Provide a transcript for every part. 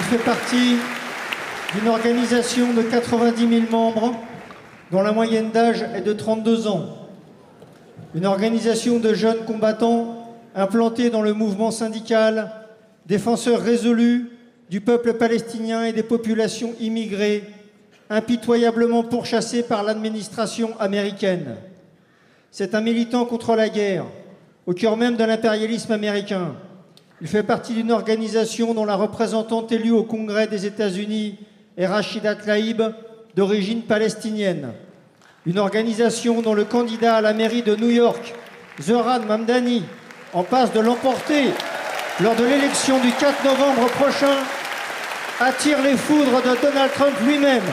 fait partie d'une organisation de 90 000 membres dont la moyenne d'âge est de 32 ans. Une organisation de jeunes combattants implantés dans le mouvement syndical, défenseurs résolus du peuple palestinien et des populations immigrées, impitoyablement pourchassées par l'administration américaine. C'est un militant contre la guerre, au cœur même de l'impérialisme américain. Il fait partie d'une organisation dont la représentante élue au Congrès des États-Unis est Rachida Tlaib, d'origine palestinienne. Une organisation dont le candidat à la mairie de New York, Zohran Mamdani, en passe de l'emporter lors de l'élection du 4 novembre prochain, attire les foudres de Donald Trump lui-même.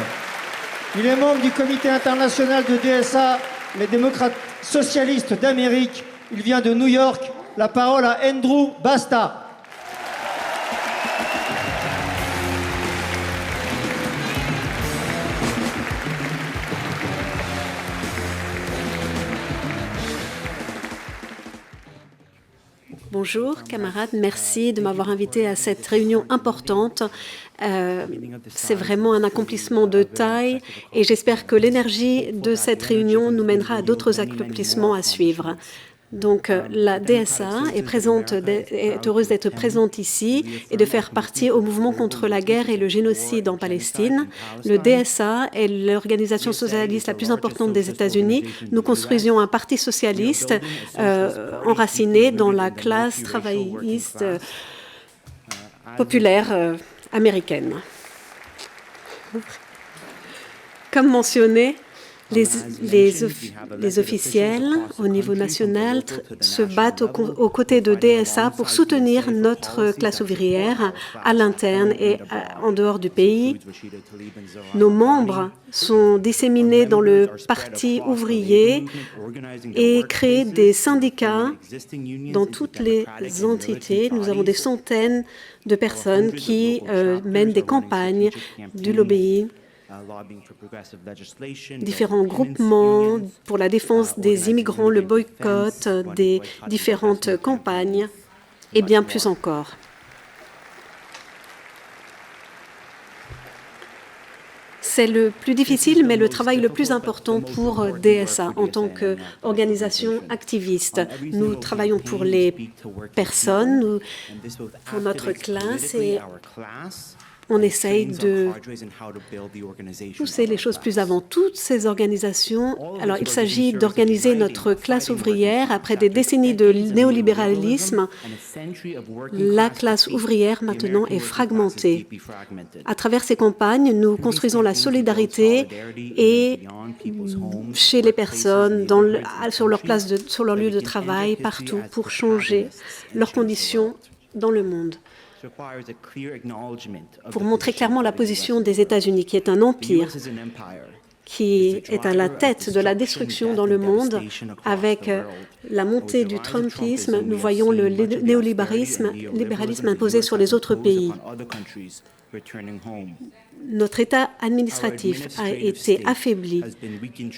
Il est membre du comité international de DSA, les démocrates socialistes d'Amérique. Il vient de New York. La parole à Andrew Basta. Bonjour camarades, merci de m'avoir invité à cette réunion importante. C'est vraiment un accomplissement de taille et j'espère que l'énergie de cette réunion nous mènera à d'autres accomplissements à suivre. Donc la DSA est heureuse d'être présente ici et de faire partie au mouvement contre la guerre et le génocide en Palestine. Le DSA est l'organisation socialiste la plus importante des États-Unis. Nous construisions un parti socialiste enraciné dans la classe travailliste populaire américaine. Comme mentionné, les officiels au niveau national se battent aux côtés de DSA pour soutenir notre classe ouvrière à l'interne et en dehors du pays. Nos membres sont disséminés dans le parti ouvrier et créent des syndicats dans toutes les entités. Nous avons des centaines de personnes qui mènent des campagnes, du lobbying, différents groupements pour la défense des immigrants, le boycott des différentes campagnes et bien plus encore. C'est le plus difficile, mais le travail le plus important pour DSA en tant qu'organisation activiste. Nous travaillons pour les personnes, pour notre classe et on essaye de pousser les choses plus avant. Toutes ces organisations, alors il s'agit d'organiser notre classe ouvrière après des décennies de néolibéralisme. La classe ouvrière maintenant est fragmentée. À travers ces campagnes, nous construisons la solidarité et chez les personnes, sur leur lieu de travail, partout, pour changer leurs conditions dans le monde. Pour montrer clairement la position des États-Unis, qui est un empire, qui est à la tête de la destruction dans le monde, avec la montée du Trumpisme, nous voyons le néolibéralisme imposé sur les autres pays. Notre État administratif a été affaibli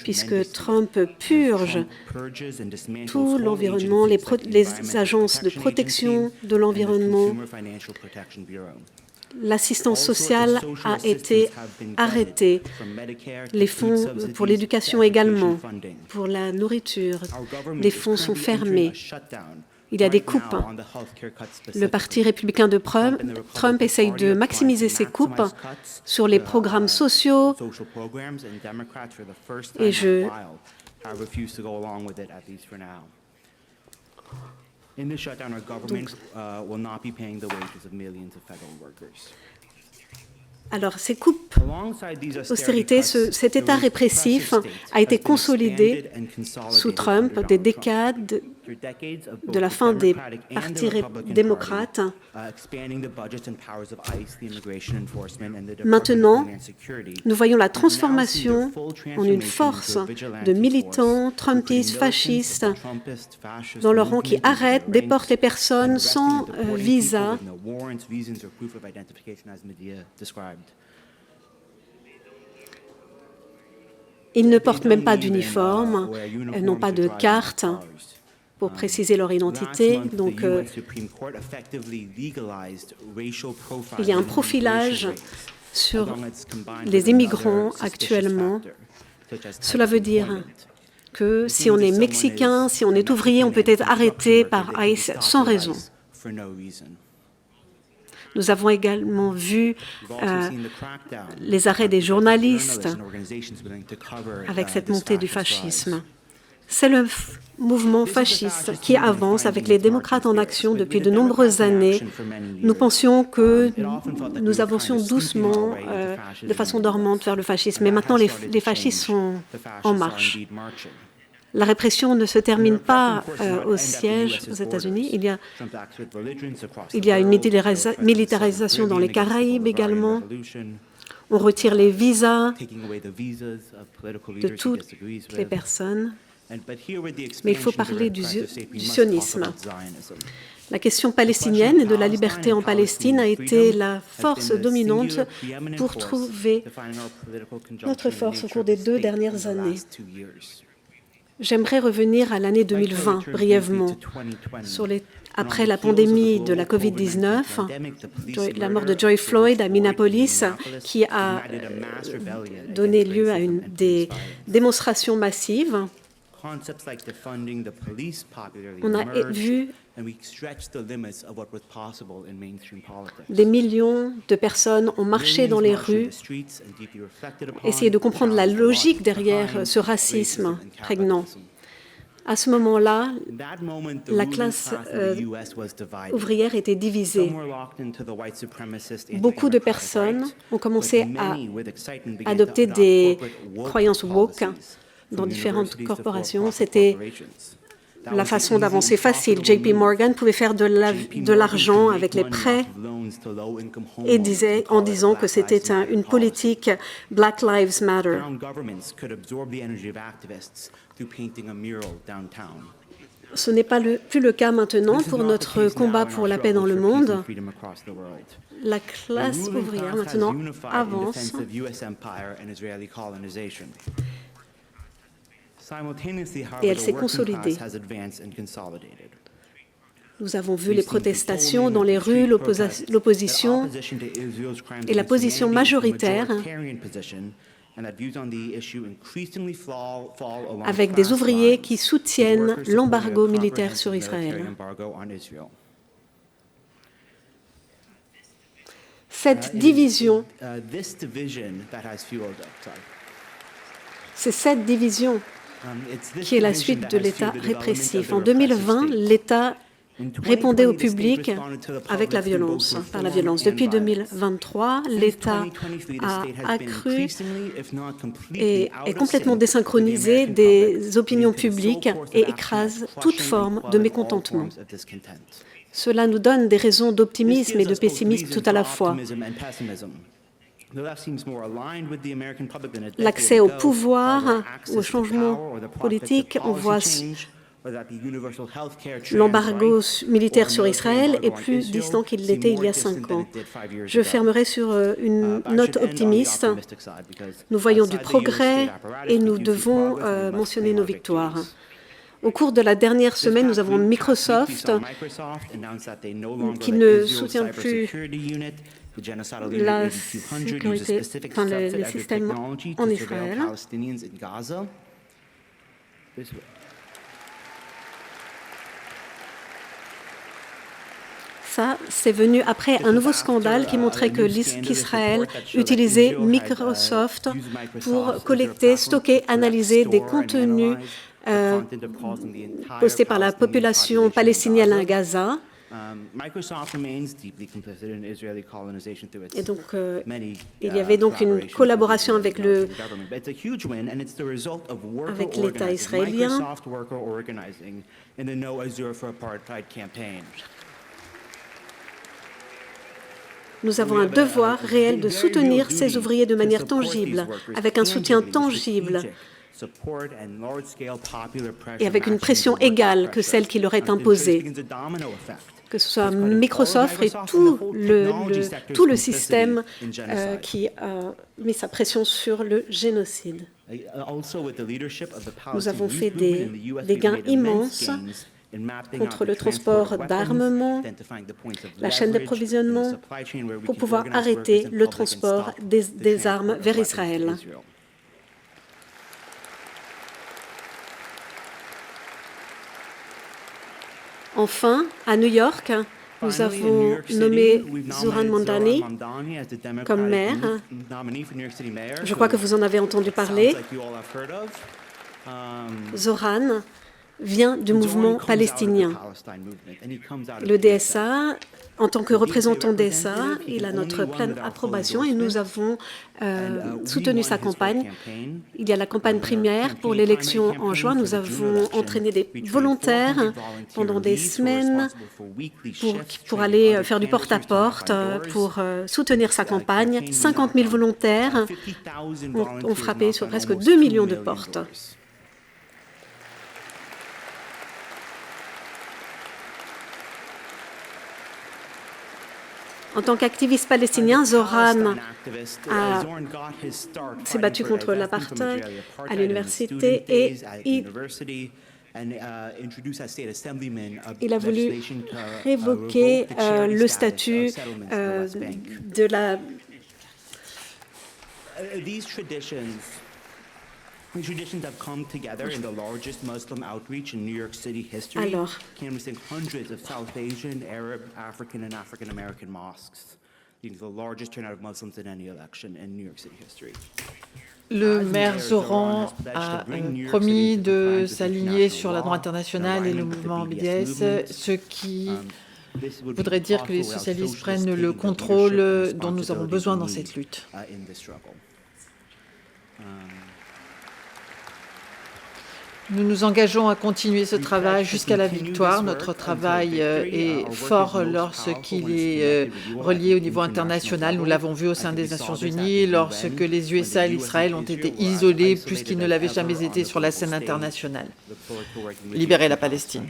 puisque Trump purge tout l'environnement, les agences de protection de l'environnement. L'assistance sociale a été arrêtée, les fonds pour l'éducation également, pour la nourriture, les fonds sont fermés. Il y a des coupes. Le Parti républicain de Trump essaye de maximiser ses coupes sur les programmes sociaux et alors, ces coupes d'austérité, cet État répressif a été consolidé sous Trump, des décades de la fin des partis démocrates. Maintenant, nous voyons la transformation en une force de militants trumpistes, fascistes, dans leur rang qui arrêtent, déportent les personnes sans visa. Ils ne portent même pas d'uniforme, elles n'ont pas de carte. pour préciser leur identité. Donc, il y a un profilage sur les immigrants actuellement. Cela veut dire que si on est mexicain, si on est ouvrier, on peut être arrêté par ICE sans raison. Nous avons également vu les arrêts des journalistes avec cette montée du fascisme. C'est le mouvement fasciste qui avance avec les démocrates en action depuis de nombreuses années. Nous pensions que nous avancions doucement, de façon dormante vers le fascisme, mais maintenant les fascistes sont en marche. La répression ne se termine pas au siège aux États-Unis. Il y a une militarisation dans les Caraïbes également. On retire les visas de toutes les personnes. Mais il faut parler du sionisme. La question palestinienne et de la liberté en Palestine a été la force dominante pour trouver notre force au cours des 2 dernières années. J'aimerais revenir à l'année 2020 brièvement. Après la pandémie de la COVID-19, la mort de George Floyd à Minneapolis, qui a donné lieu à des démonstrations massives, on a vu des millions de personnes ont marché dans les rues, essayer de comprendre la logique derrière ce racisme prégnant. À ce moment-là, la classe ouvrière était divisée. Beaucoup de personnes ont commencé à adopter des croyances woke dans différentes corporations. C'était la façon d'avancer facile. JP Morgan pouvait faire de l'argent avec les prêts et en disant que c'était une politique Black Lives Matter. Ce n'est pas plus le cas maintenant pour notre combat pour la paix dans le monde. La classe ouvrière maintenant avance. Et elle s'est consolidée. Nous avons vu les protestations dans les rues, l'opposition et la position majoritaire avec des ouvriers qui soutiennent l'embargo militaire sur Israël. Cette division, c'est cette division qui est la suite de l'État répressif. En 2020, l'État répondait au public avec la violence, par la violence. Depuis 2023, l'État a accru et est complètement désynchronisé des opinions publiques et écrase toute forme de mécontentement. Cela nous donne des raisons d'optimisme et de pessimisme tout à la fois. L'accès au pouvoir, au changement politique, on voit l'embargo militaire sur Israël est plus distant qu'il l'était il y a 5 ans. Je fermerai sur une note optimiste. Nous voyons du progrès et nous devons mentionner nos victoires. Au cours de la dernière semaine, nous avons Microsoft qui ne soutient plus la sécurité, les systèmes en Israël. Ça, c'est venu après un nouveau scandale qui montrait qu'Israël utilisait Microsoft pour collecter, stocker, analyser des contenus postés par la population palestinienne à Gaza. Et donc, il y avait donc une collaboration avec l'État israélien. Nous avons un devoir réel de soutenir ces ouvriers de manière tangible, avec un soutien tangible et avec une pression égale que celle qui leur est imposée. Que ce soit Microsoft et tout le système qui a mis sa pression sur le génocide. Nous avons fait des gains immenses contre le transport d'armement, la chaîne d'approvisionnement, pour pouvoir arrêter le transport des armes vers Israël. Enfin, à New York, nous avons nommé Zohran Mamdani comme maire. Je crois que vous en avez entendu parler. Zohran vient du mouvement palestinien. Le DSA, en tant que représentant DSA, il a notre pleine approbation et nous avons soutenu sa campagne. Il y a la campagne primaire pour l'élection en juin. Nous avons entraîné des volontaires pendant des semaines pour aller faire du porte-à-porte, pour soutenir sa campagne. 50 000 volontaires ont frappé sur presque 2 millions de portes. En tant qu'activiste palestinien, Zohran s'est battu contre l'apartheid à l'université et il a voulu révoquer le statut de la... These traditions have come together in the largest Muslim outreach in New York City history, canvassing hundreds of South Asian, Arab, African, and African American mosques, leading to the largest turnout of Muslims in any election in New York City history. Le maire Zohran a promis de s'aligner sur la droite internationale et le mouvement BDS, ce qui voudrait dire que les socialistes prennent le contrôle dont nous avons besoin dans cette lutte. Nous nous engageons à continuer ce travail jusqu'à la victoire. Notre travail est fort lorsqu'il est relié au niveau international. Nous l'avons vu au sein des Nations Unies, lorsque les USA et l'Israël ont été isolés plus qu'ils ne l'avaient jamais été sur la scène internationale. Libérer la Palestine.